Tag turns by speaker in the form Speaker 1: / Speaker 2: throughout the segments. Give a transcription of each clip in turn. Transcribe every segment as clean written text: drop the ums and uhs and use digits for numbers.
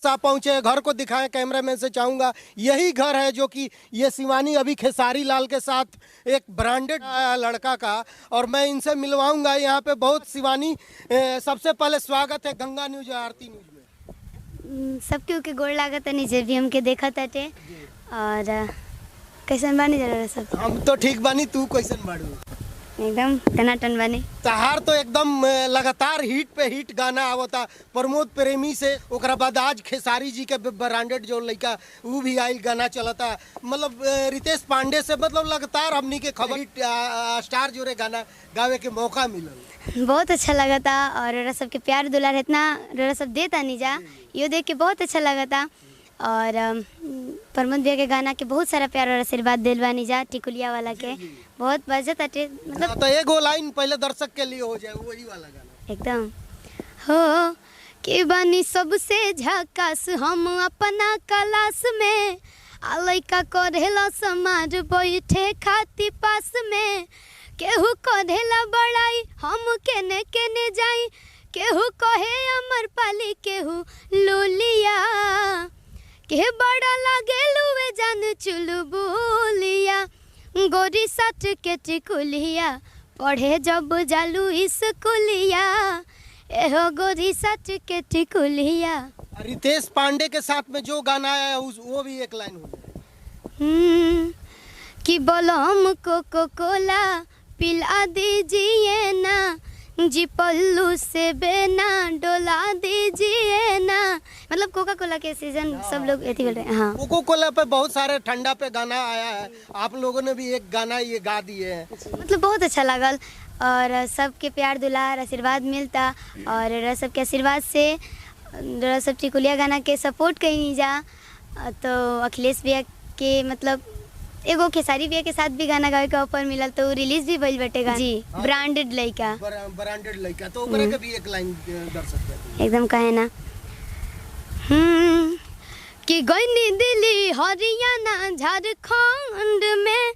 Speaker 1: आप पहुंचे घर को दिखाएं, कैमरामैन से चाहूंगा। यही घर है जो कि ये शिवानी अभी खेसारी लाल के साथ एक ब्रांडेड लड़का का, और मैं इनसे मिलवाऊंगा यहाँ पे बहुत। शिवानी, सबसे पहले स्वागत है गंगा न्यूज आरती न्यूज में।
Speaker 2: सबके के गोड़ लागत है नीचे भी हमके देखा ताटे। और कैसन बानी जरा सब?
Speaker 1: हम तो ठीक बानी, तू कैसन बाड़ू?
Speaker 2: एकदम टनाटन बानी।
Speaker 1: तहार तो एकदम लगातार हिट पे हिट गाना आवता प्रमोद प्रेमी से, ओकरा बाद आज खेसारी जी के ब्रांडेड जो लड़का वो भी आयल गाना चलता, मतलब रितेश पांडे से, मतलब लगातार हमनी के खबर हिट स्टार जोरे गाना गावे के मौका मिलल।
Speaker 2: बहुत अच्छा लगा था और रोरा सबके प्यार दुलार इतना रोरा सब देता नहीं जा, यो देख के बहुत अच्छा लगा था। और प्रमोद भैया के गाना के बहुत सारा प्यार और आशीर्वाद दिलवानी जा, टिकुलिया वाला के बहुत बजत अटे, मतलब
Speaker 1: तो एगो लाइन पहले दर्शक के लिए हो जाए, वही वाला गाना
Speaker 2: एकदम हो कि बानी सबसे झकास हम अपना क्लास में, लइका करेला समाज बैठे खाती पास में, केहू करेला बड़ाई हम केने केने जाई, केहू कहे अमर पाली केहू लोलिया, के बड़ा लागे लुए जान चुलू बोलिया, गोरी सट के टिकुलिया पढ़े जब जालू स्कूलिया, एहो गोरी सट के टिकुलिया।
Speaker 1: रितेश पांडे के साथ में जो गाना आया है वो भी एक लाइन हो जाए।
Speaker 2: कि बोलो हम कोको कोला पिला दीजिए ना, जी पल्लू से बेना डोला दीजिए ना, मतलब कोका कोला के सीजन सब लोग ऐसे बोल रहे हैं। हाँ,
Speaker 1: कोको कोला पे बहुत सारे ठंडा पे गाना आया है, आप लोगों ने भी एक गाना ये गा दिए हैं,
Speaker 2: मतलब बहुत अच्छा लगल और सबके प्यार दुलार आशीर्वाद मिलता, और सबके आशीर्वाद से सब टिकुलिया गाना के सपोर्ट कहीं नहीं जा। तो अखिलेश भैया के मतलब एगो खेसारी भैया के साथ भी गाना गावे का ऑफर मिलल, तो रिलीज भी भइल बटे गाना जी। ब्रांडेड लइका,
Speaker 1: ब्रांडेड लड़का, तो ओकरा के भी एक लाइन दर्शक के
Speaker 2: एकदम कहे ना कि गईनी दिल्ली हरियाणा झारखंड में,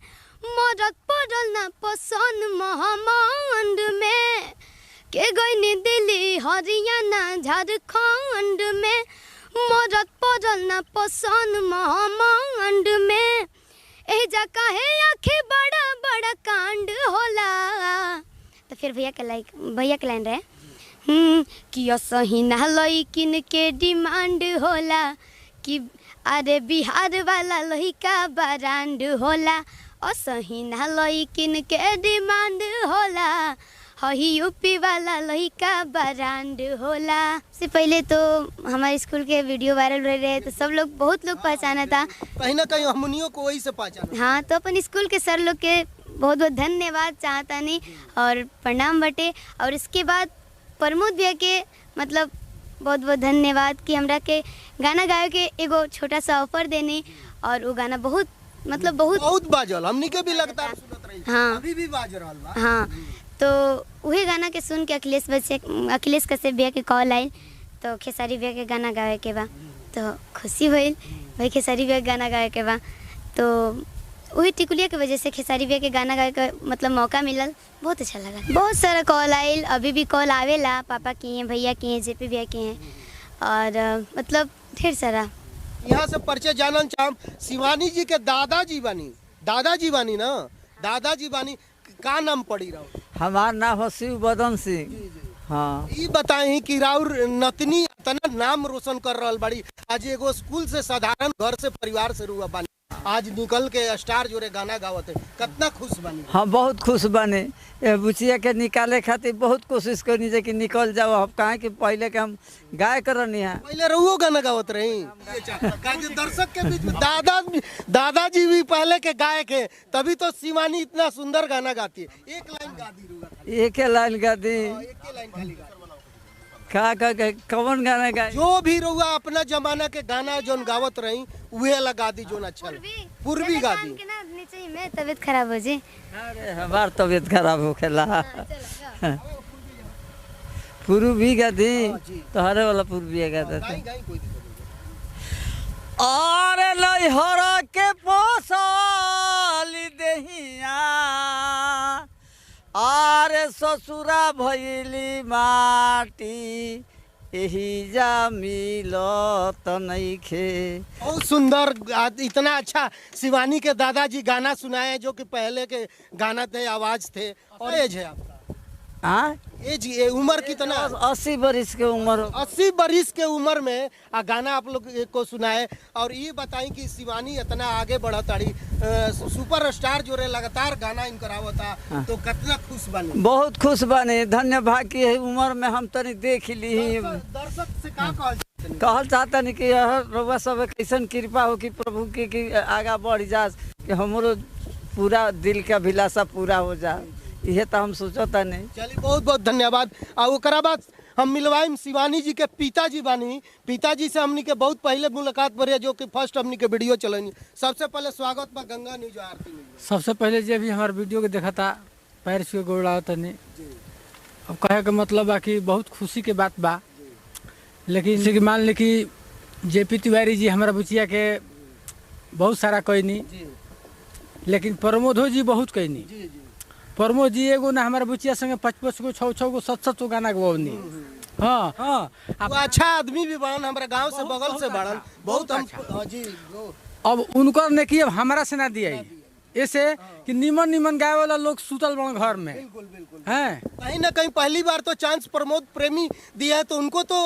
Speaker 2: मरद पड़ल ना पसंद महामंड में, के गईनी दिल्ली हरियाणा झारखंड में, मरद पड़ल ना पसंद महामंड में, एजा काहे आखे बड़ा बड़ा कांड होला। तो फिर भैया के लाइन रहे कि असही ना लइकिन के डिमांड होला, कि अरे बिहार वाला लइका ब्रांड होला, असही ना लइकिन के डिमांड होला, हही यूपी वाला लइका ब्रांड होला। से पहले तो हमारे स्कूल के वीडियो वायरल हो रहे तो सब लोग बहुत लोग पहचाना था,
Speaker 1: कहीं ना कहीं हमनियों को वही से पहचाना।
Speaker 2: हाँ, तो अपन स्कूल के सर लोग के बहुत बहुत धन्यवाद चाहता नहीं और प्रणाम बटे। और इसके बाद प्रमोद भैया के मतलब बहुत बहुत धन्यवाद कि हमरा के गाना गाए के एगो छोटा सा ऑफर देने, और वो गाना बहुत मतलब बहुत
Speaker 1: बाजल, हमनी के भी लगता है सुनत रही।
Speaker 2: हाँ,
Speaker 1: अभी भी बाज रहल बा।
Speaker 2: हाँ, तो वही गाना के सुन के अखिलेश कश्यप भैया के कॉल आयल, तो खेसारी भैया के गाना गावे के बा, तो खुशी भइल वही खेसारी भैया के गाना गावे के बा, तो वही टिकुलिया के वजह से खेसारी भैया के गाना गावे का मतलब मौका मिलल, बहुत अच्छा लगा। बहुत सारा कॉल आयल, अभी भी कॉल आवेला, पापा की हैं, भैया की हैं, जेपी भैया की हैं, और मतलब ढेर सारा।
Speaker 1: यहाँ से परिचय जानन चाहम, शिवानी जी के दादाजी बानी ना, दादाजी बानी का नाम पड़ी रहो?
Speaker 3: हमार नाम हो शिव बदन सिंह। हाँ,
Speaker 1: ये बताई कि राउर नतनी तना नाम रोशन कर रहल बाड़ी, आज एगो स्कूल से साधारण घर से परिवार से रुआ बानी, आज निकल के स्टार जोरे गाना गावत है, कितना खुश बनी?
Speaker 3: हम बहुत खुश बने, ये बुचिया के निकाले खातिर बहुत कोशिश करनी जे कि निकल जाओ। अब कहाँ कि पहले के हम गाय करनी है,
Speaker 1: पहले रहुओ गाना गावत रही, दर्शक के बीच में दादाजी भी पहले के गायक है, तभी तो शिवानी इतना सुंदर गाना गाती है। एक लाइन गा दी रुआ,
Speaker 3: एक लाइन गा दी,
Speaker 1: एक लाइन खाली गा।
Speaker 3: का कौन गाना गाए?
Speaker 1: जो भी रहुआ अपना जमाना के गाना जोन गावत रही उहे लगा दी, जोन अच्छा पूर्वी गा दी।
Speaker 2: नीचे में तबीयत खराब हो जी।
Speaker 3: अरे हमार तबीयत खराब हो खेला, पूर्वी गा दी, तो हरे वाला पूर्वी गाते थे। अरे लहरा के पोसाली देहिया, आरे ससुरा भैली माटी, यही जा मिलत नइखे।
Speaker 1: बहुत सुंदर इतना अच्छा शिवानी के दादाजी गाना सुनाए जो कि पहले के गाना थे, आवाज थे। और एज है आपका?
Speaker 3: हाँ,
Speaker 1: एज उम्र कितना?
Speaker 3: 80 बरिस के उम्र।
Speaker 1: 80 बरिस के उम्र में गाना आप लोग को सुनाए। और ये बताई कि शिवानी इतना आगे बढ़ा ताड़ी, सुपर स्टार जो रे लगातार गाना इन करावता, तो कितना खुश बने?
Speaker 3: बहुत खुश बने, धन्य भाग्य है उम्र में हम तनी देख ली।
Speaker 1: दर्शक से का
Speaker 3: कहल चाहता नहीं कि रउआ सब कैसन कृपा हो कि प्रभु की कि आगा बढ़ जा, कि हमरो पूरा दिल का अभिलाषा पूरा हो जा, ये तो हम सोचता नहीं।
Speaker 1: चलिए बहुत बहुत धन्यवाद। और ओकरा बाद हम मिलवाइम शिवानी जी के पिताजी बानी। पिताजी से हमनी के बहुत पहले मुलाकात भरी, जो कि फर्स्ट हमनी के वीडियो चलनी। सबसे पहले स्वागत बा गंगा न्यूज आरती में।
Speaker 4: सबसे पहले जो भी हमारे वीडियो के देखा था पैर छुए गोड़ा तनी, अब कहे के मतलब बा कि बहुत खुशी के बात बा। लेकिन जैसे कि मान ली कि जेपी तिवारी जी हमारा बुचिया के बहुत सारा कहनी, लेकिन प्रमोदो जी बहुत कहनी। प्रमोद जी एगो ना हमारा बुचिया संगे 55 गो 6 गो 7 गो गाना गवनी। हाँ हाँ,
Speaker 1: वो अच्छा आदमी भी बड़न, हमारा गांव से बगल से बड़न, बहुत हम जी।
Speaker 4: अब उनको ने कि अब हमारा से ना दिया ऐसे कि निमन निमन गाय वाला लोग सुतल बन घर में।
Speaker 1: बिल्कुल बिल्कुल
Speaker 4: हैं,
Speaker 1: कहीं ना कहीं पहली बार तो चांस प्रमोद प्रेमी दिया है, तो उनको तो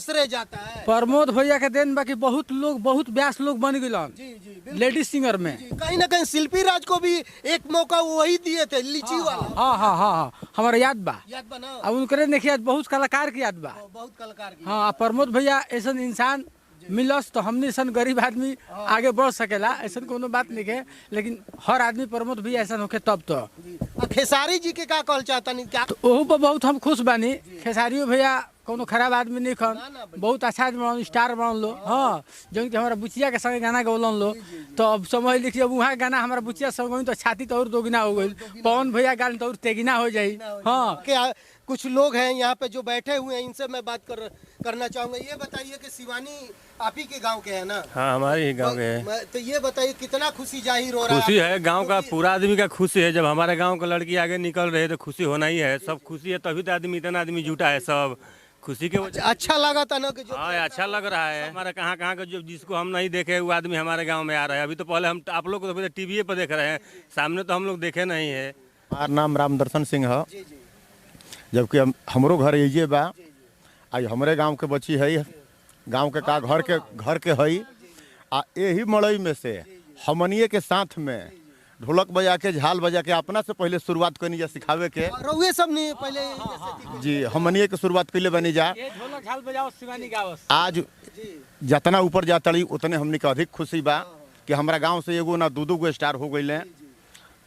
Speaker 1: श्रेय जाता है।
Speaker 4: प्रमोद भैया के देन बाकी बहुत लोग, बहुत व्यास लोग बन गए
Speaker 1: जी जी
Speaker 4: लेडीज सिंगर में।
Speaker 1: कहीं ना कहीं शिल्पी राज को भी एक मौका वही दिए थे, लीची वाला।
Speaker 4: हाँ हाँ हाँ हाँ, हमारा याद बा।
Speaker 1: याद बना,
Speaker 4: अब उनकरे देखिए बहुत कलाकार की याद बा।
Speaker 1: बहुत कलाकार की।
Speaker 4: हाँ, प्रमोद भैया ऐसा इंसान मिलस तो हमने ऐसा गरीब आदमी आगे बढ़ सकेला, ऐसा कोनो बात नहीं है। लेकिन हर आदमी प्रमोद भैया ऐसा होके तब तो।
Speaker 1: खेसारी जी के का कहल चाहता नहीं क्या?
Speaker 4: तो ओहू पर बहुत हम खुश बानी। खेसारियो भैया कोनो खराब आदमी नहीं खन, बहुत अच्छा आदमी बनल, स्टार बनल लो। हाँ, जौन कि हमारा बुचिया के संगे गाना गौलन लो, तो अब समझ लीजिए अब वहाँ गाना हमारा बुचिया संग गई तो छाती तो और दोगुना हो गई, पवन भैया गान तो और तेगिना हो जाई। हाँ,
Speaker 1: क्या कुछ लोग हैं यहाँ पे जो बैठे हुए हैं, इनसे मैं बात करना चाहूंगा। ये बताइए कि शिवानी आप ही के गांव के हैं ना?
Speaker 5: हाँ, हमारे ही गांव के है।
Speaker 1: तो ये बताइए कितना खुशी जाहिर हो रहा है?
Speaker 5: खुशी है, गांव का पूरा आदमी का खुशी है। जब हमारे गांव का लड़की आगे निकल रहे तो खुशी होना ही है। सब खुशी है, तभी तो आदमी इतना आदमी जुटा है, सब खुशी के वजह।
Speaker 1: अच्छा लगा था ना कि जो
Speaker 5: हाँ, अच्छा लग रहा है। हमारा कहाँ कहाँ का जो जिसको हम नहीं देखे वो आदमी हमारे गाँव में आ रहा है। अभी तो पहले हम आप लोग को तो टीवी पर देख रहे हैं, सामने तो हम लोग देखे नहीं है।
Speaker 6: हमार नाम रामदर्शन सिंह है, जबकि हमरो घर यही बा। आज हमारे गांव के बच्ची है, गांव के का घर के हई। आ यही मड़ई में से हमनिए के साथ में ढोलक बजा के, झाल बजा के अपना से पहले शुरुआत करनी जा सिखावे के।
Speaker 1: रउए सब ने पहले
Speaker 6: जी हमनिए के शुरुआत पहले बनी जा।
Speaker 4: ढोलक झाल बजाओ शिवानी गाओ।
Speaker 6: आज जितना ऊपर जातड़ी उतने हमने के अधिक खुशी बा कि हमारा गांव से एगो ना दू गो स्टार हो गए।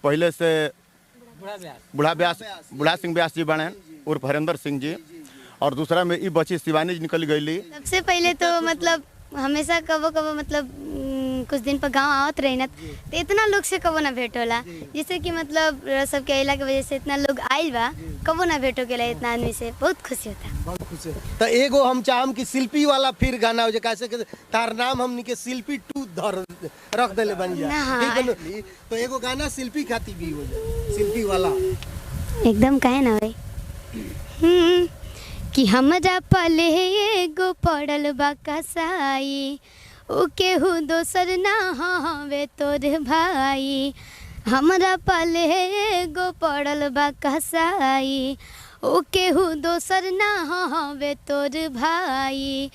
Speaker 6: पहले से बुढ़ा सिंह व्यास जी बने उर्फ हरेंद्र सिंह जी, और दूसरा में ई बच्ची शिवानी जी निकल गई।
Speaker 2: सबसे पहले तो मतलब हमेशा कबो कबो मतलब कुछ दिन पर गांव आवत रही ना, तो इतना लोग से कबो ना भेंट होला, जिससे कि मतलब सबके अइला के वजह से इतना लोग आइल बा, कबो ना भेंट हो गेला इतना आदमी से, बहुत खुशी होता।
Speaker 1: बहुत खुशी। तो एगो हम चाहम कि शिल्पी वाला फिर गाना हो जाए, कैसे कि तार नाम हमनी के शिल्पी 2 धर रख देले बन जा। ठीक है ना? तो एगो गाना शिल्पी खाती भी हो जाए, शिल्पी वाला
Speaker 2: एकदम काहे ना होई। कि हमरा पले एगो पड़ल बा कसाई, उ केहू दोसर ना हवे तोर भाई। हमरा पले एगो पड़ल बा कसाई, उ केहू दोसर ना हवे तोर भाई।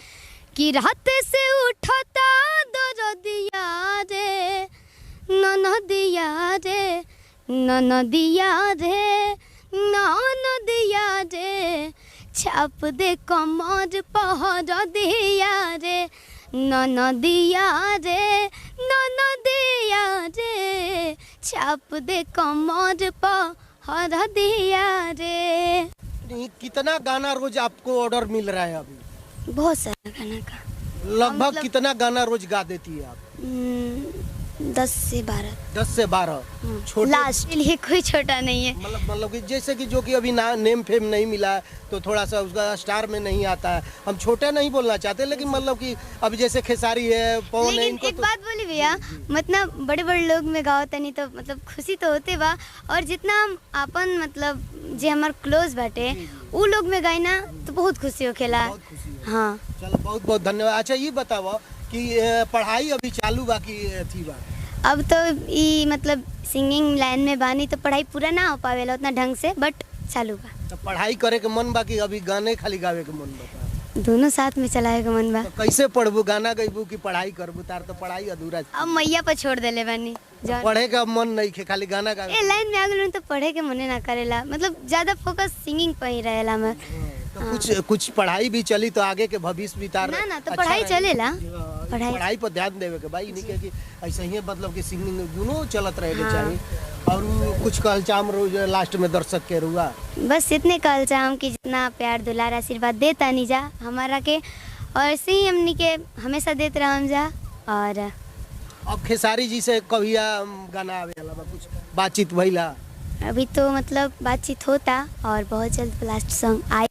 Speaker 2: कि रात से उठता दरदिया रे, ननदिया रे, ननदिया रे, ननदिया रे, छाप दे कमर पहर दिया रे, ननदिया रे, ननदिया रे, छाप दे कमर पहर दिया रे।
Speaker 1: कितना गाना रोज आपको ऑर्डर मिल रहा है अभी?
Speaker 2: बहुत सारा गाना का।
Speaker 1: लगभग कितना गाना रोज गा देती है आप?
Speaker 2: 10 से 12
Speaker 1: 10 से 12 छोटे
Speaker 2: लास्ट के लिए कोई छोटा नहीं है।
Speaker 1: मतलब कि जैसे कि जो कि अभी ना नेम फेम नहीं मिला है तो थोड़ा सा उसका स्टार में नहीं आता है। हम छोटे नहीं बोलना चाहते, लेकिन मतलब कि अभी जैसे खेसारी है, पवन है,
Speaker 2: लेकिन
Speaker 1: इनको
Speaker 2: एक
Speaker 1: तो
Speaker 2: बात बोली भैया, मतलब बड़े बड़े लोग में गाओ तनी तो मतलब खुशी तो होते बा, और जितना हम अपन मतलब जे हमार क्लोज बाटे उ लोग में गाई ना तो बहुत खुशी होखेला।
Speaker 1: बहुत खुशी है।
Speaker 2: हाँ
Speaker 1: चलो बहुत बहुत धन्यवाद। अच्छा ये बताओ कि पढ़ाई अभी चालू बा कि थी बा?
Speaker 2: अब तो ई मतलब सिंगिंग लाइन में बानी तो पढ़ाई पूरा ना हो पावेला उतना ढंग से, बट चालू बा।
Speaker 1: तो पढ़ाई करे के मन बा कि अभी गाने खाली गावे के मन बा?
Speaker 2: दोनों साथ में चलाए के मन बा।
Speaker 1: तो कैसे पढ़बू, गाना गईबू कि पढ़ाई करबू? तार तो पढ़ाई अधूरा है।
Speaker 2: अब मैया पर छोड़ देले बानी जौन
Speaker 1: पढ़े का मन नहीं खे, खाली गाना गावे।
Speaker 2: ए लाइन में आ गइल तो पढ़े के मने ना करेला, मतलब ज्यादा फोकस सिंगिंग पर ही रहेला हमर।
Speaker 1: तो कुछ पढ़ाई भी चली तो आगे के भविष्य भी तार
Speaker 2: ना तो
Speaker 1: अच्छा
Speaker 2: पढ़ाई
Speaker 1: रही।
Speaker 2: चलेला।
Speaker 1: पढ़ाई
Speaker 2: पढ़ाई
Speaker 1: पर ध्यान देवे के भाई, नहीं कि ऐसे ही मतलब कि सिंगिंग दोनों चलत रहे के चाहिए। और उ कुछ कहलचाम रोज लास्ट में दर्शक के रुआ।
Speaker 2: बस इतने कहल चाहम कि जितना प्यार दुलार आशीर्वाद देता नहीं जा हमारा के, और ऐसे ही हमनी के हमेशा देते रहम जा। और
Speaker 1: अब खेसारी जी से कभिया गाना आवे वाला बा, कुछ बातचीत भइला?
Speaker 2: अभी तो मतलब बातचीत होता और बहुत जल्द last song I.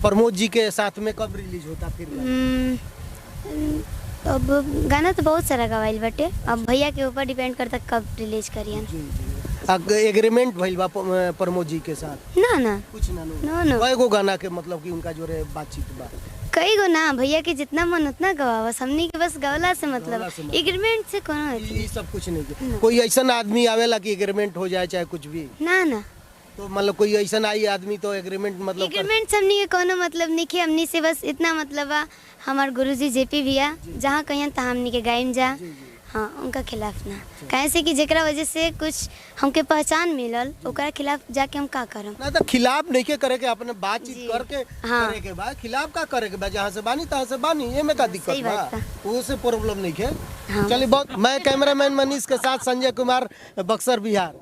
Speaker 1: Pramod ji के साथ में कब रिलीज होता फिर?
Speaker 2: अब गाना तो बहुत सारा गवाइल बटे, अब भैया के ऊपर डिपेंड करता कब रिलीज करियन।
Speaker 1: एग्रीमेंट भइल बा प्रमोद जी के साथ?
Speaker 2: ना
Speaker 1: कुछ ना
Speaker 2: नो
Speaker 1: कई गो गाना के मतलब कि उनका जो रे बातचीत बा?
Speaker 2: कई गो ना, भैया के जितना मन उतना गवा, बस हमनी के बस गवला से
Speaker 1: गवला
Speaker 2: मतलब
Speaker 1: से मतलब।
Speaker 2: एग्रीमेंट से कोनो
Speaker 1: ये सब कुछ नहीं के। कोई ऐसा आदमी आवेला कि एग्रीमेंट हो जाए चाहे कुछ भी?
Speaker 2: ना
Speaker 1: तो मतलब कोई ऐसा आई आदमी तो एग्रीमेंट मतलब
Speaker 2: एग्रीमेंट से हमनी के कोनो मतलब नहीं के, हमनी से बस इतना मतलब बा हमार गुरुजी जेपी भैया जहाँ कहियन तहाँ हमनी के गायम जा। हाँ उनका खिलाफ ना, कैसे कि जेकरा वजह से कुछ हमके पहचान मिलल ओकरा खिलाफ जाके हम का करम
Speaker 1: ना। तो खिलाफ नहीं के करे के, अपने बातचीत
Speaker 2: जी।
Speaker 1: करके
Speaker 2: हाँ।
Speaker 1: करे के बा। खिलाफ का करे के बा, जहाँ से बानी तहाँ से बानी, ये में का दिक्कत
Speaker 2: सही
Speaker 1: बा?
Speaker 2: बात
Speaker 1: वो से प्रॉब्लम नहीं के।
Speaker 2: हाँ।
Speaker 1: चलिए बहुत। मैं कैमरामैन मनीष के साथ संजय कुमार, बक्सर बिहार।